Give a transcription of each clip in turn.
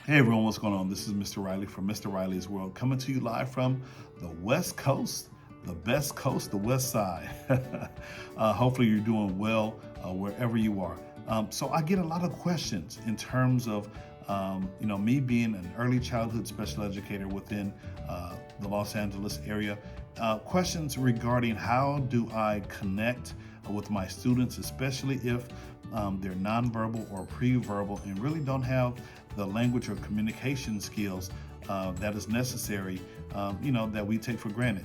Hey everyone, what's going on? This is Mr. Riley from Mr. Riley's World, coming to you live from the West Coast, the best coast, the West Side. Hopefully you're doing well wherever you are. So I get a lot of questions in terms of, me being an early childhood special educator within the Los Angeles area. Questions regarding how do I connect with my students, especially if they're nonverbal or pre-verbal and really don't have the language or communication skills that is necessary, that we take for granted.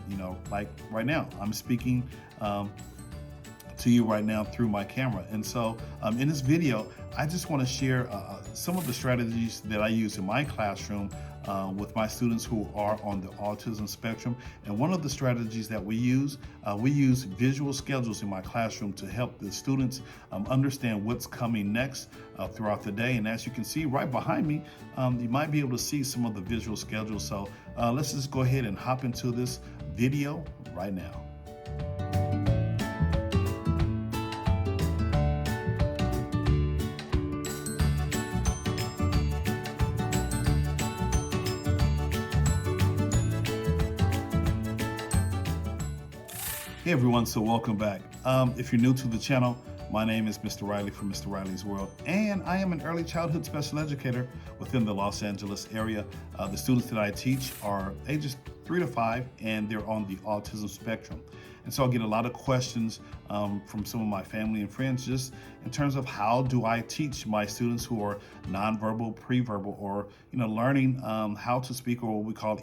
Like right now, I'm speaking to you right now through my camera. And so in this video, I just want to share some of the strategies that I use in my classroom with my students who are on the autism spectrum. And one of the strategies that we use visual schedules in my classroom to help the students understand what's coming next throughout the day. And as you can see right behind me, you might be able to see some of the visual schedules. So let's just go ahead and hop into this video right now. Hey everyone, so welcome back. If you're new to the channel, my name is Mr. Riley from Mr. Riley's World, and I am an early childhood special educator within the Los Angeles area. The students that I teach are ages 3 to 5, and they're on the autism spectrum. And so I get a lot of questions from some of my family and friends just in terms of how do I teach my students who are nonverbal, pre-verbal, or learning how to speak, or what we call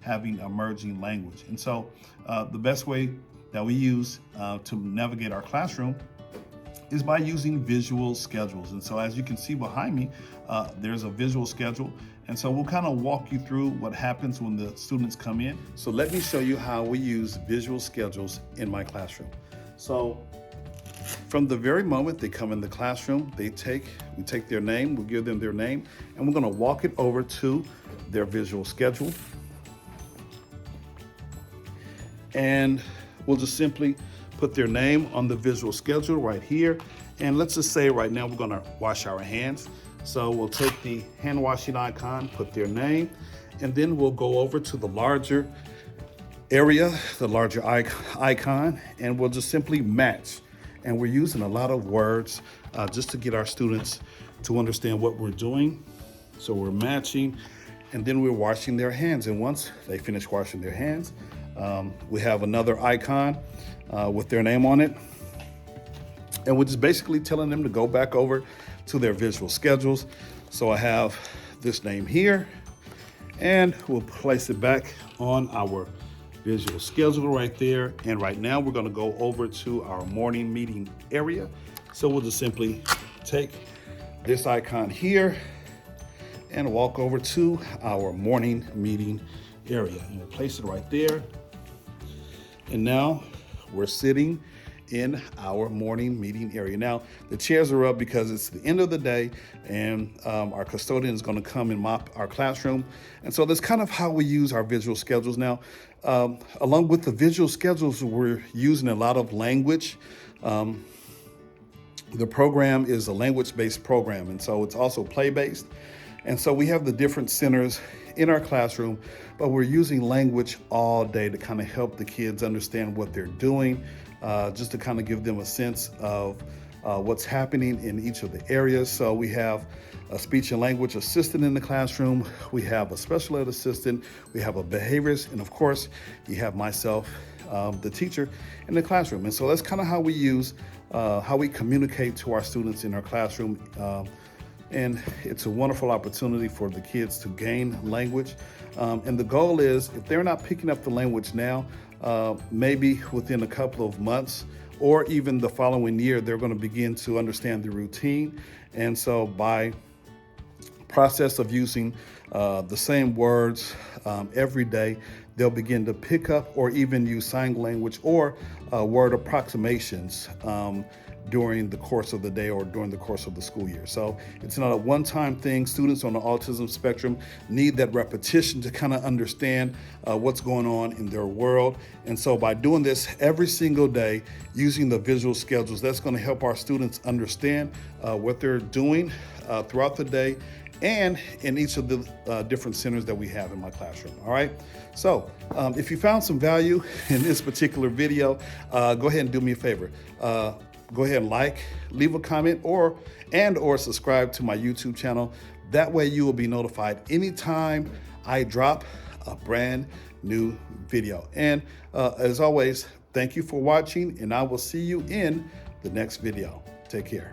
having emerging language. And so the best way that we use to navigate our classroom is by using visual schedules. And so as you can see behind me, there's a visual schedule. And so we'll kind of walk you through what happens when the students come in. So let me show you how we use visual schedules in my classroom. So from the very moment they come in the classroom, we take their name, we'll give them their name, and we're gonna walk it over to their visual schedule. And we'll just simply put their name on the visual schedule right here. And let's just say right now we're gonna wash our hands. So we'll take the hand washing icon, put their name, and then we'll go over to the larger area, the larger icon, and we'll just simply match. And we're using a lot of words just to get our students to understand what we're doing. So we're matching, and then we're washing their hands. And once they finish washing their hands, we have another icon with their name on it. And we're just basically telling them to go back over to their visual schedules. So I have this name here, and we'll place it back on our visual schedule right there. And right now we're gonna go over to our morning meeting area. So we'll just simply take this icon here and walk over to our morning meeting area. And we'll place it right there. And now we're sitting in our morning meeting area. Now, the chairs are up because it's the end of the day, and our custodian is gonna come and mop our classroom. And so that's kind of how we use our visual schedules. Now, along with the visual schedules, we're using a lot of language. The program is a language-based program, and so it's also play-based. And so we have the different centers in our classroom, but we're using language all day to kind of help the kids understand what they're doing, just to kind of give them a sense of what's happening in each of the areas. So we have a speech and language assistant in the classroom, we have a special ed assistant, we have a behaviorist, and of course, you have myself, the teacher, in the classroom. And so that's kind of how we use, how we communicate to our students in our classroom. And it's a wonderful opportunity for the kids to gain language. And the goal is, if they're not picking up the language now, maybe within a couple of months or even the following year, they're going to begin to understand the routine. And so by process of using the same words every day, they'll begin to pick up or even use sign language or word approximations during the course of the day or during the course of the school year. So it's not a one-time thing. Students on the autism spectrum need that repetition to kind of understand what's going on in their world. And so by doing this every single day, using the visual schedules, that's going to help our students understand what they're doing throughout the day and in each of the different centers that we have in my classroom, all right? So if you found some value in this particular video, go ahead and do me a favor. Go ahead and leave a comment, or subscribe to my YouTube channel. That way you will be notified anytime I drop a brand new video. And as always, thank you for watching, and I will see you in the next video. Take care.